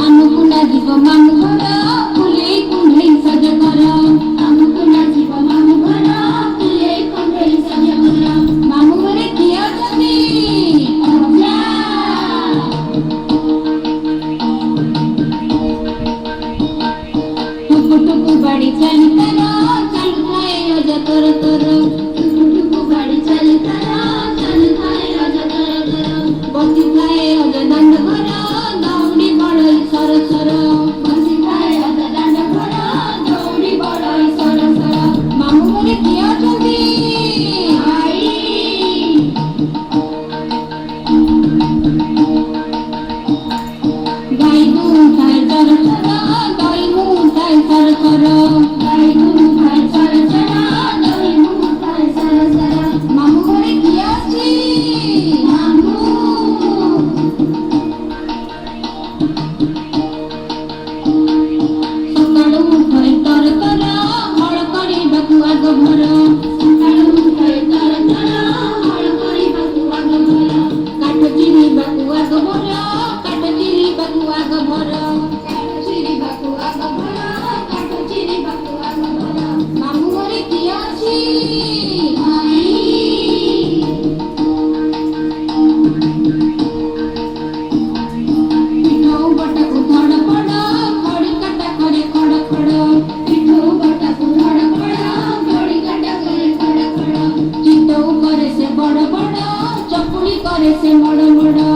ଆମକୁ ଲାଗିବ ମାମୁଁ ଘର କୁଲେଇ କୁଣ୍ଢେଇ ସଜ କର। ଆମକୁ ଲାଗିବ ମାମୁଁ ଘର କୁଲେଇ କୁଣ୍ଢେଇ ସଜ କର। ମାମୁଁ ଘରେ କିଏ ଅଛନ୍ତି? ଅଜା। ଟୁକୁ ଟୁକୁ ବାଡ଼ି ଚାଲି ତାର ଚାଲୁଥାଏ ଅଜା ତୋର ତୋର। ଟୁକୁ ଟୁକୁ ବାଡ଼ି ଚାଲି ତାର ଚାଲୁଥାଏ ଅଜା ତୋର ତୋର। ବସିଥାଏ ଅଜା ଦାଣ୍ଡ ଘର ଦଉଡ଼ି ବଡ଼ଇ ସର ସର। ବସିଥାଏ ଅଜା ଦାଣ୍ଡ ଘର ଦଉଡ଼ି ବଡ଼ଇ ସର ସର। ମାମୁଁ ଘରେ କିଏ ଅଛନ୍ତି? ଆଈ। ଗାଈ ଦୁହୁଁଥାଏ ଚର ଚର ଦହି ମୁହୁଁଥାଏ ସର ସର। ଗାଈ ଦୁହୁଁଥାଏ ଚର ଚର ଦହି ମୁହୁଁଥାଏ ସର ସର। ମାମୁଁ ଘରେ କିଏ ଅଛି? ମାମୁଁ। ସକାଳୁ ଉଠେ ତର ତର ହଳ କରିବାକୁ ଆଗ ଭର। ସକାଳୁ ଉଠେ ତର ତର ହଳ କରିବାକୁ ଆଗ ଭର। କାଠ ଚିରିବାକୁ ଆଗ ଭର କାଠ ଚିରିବାକୁ ଆଗ ଭର। କାଠ ଚିରିବାକୁ ଆଗ ଭର କାଠ ଚିରିବାକୁ ଆଗ ଭର। ମାମୁଁ ଘରେ କିଏ ଅଛି? ଆଈ। ପିଠଉ ବଟାକୁ ଧଡ଼ ପଡ଼ ଖଡ଼ି କାଟା କରେ ଖଡ଼ ଖଡ଼। ପିଠଉ ବଟାକୁ ଧଡ଼ ପଡ଼ ଖଡ଼ି କାଟା କରେ ଖଡ଼ ଖଡ଼। ଚିତଉ କରେ ସେ ବଡ଼ ବଡ଼ ଚକୁଳି କରେ ସେ ମଡ଼ ମଡ଼।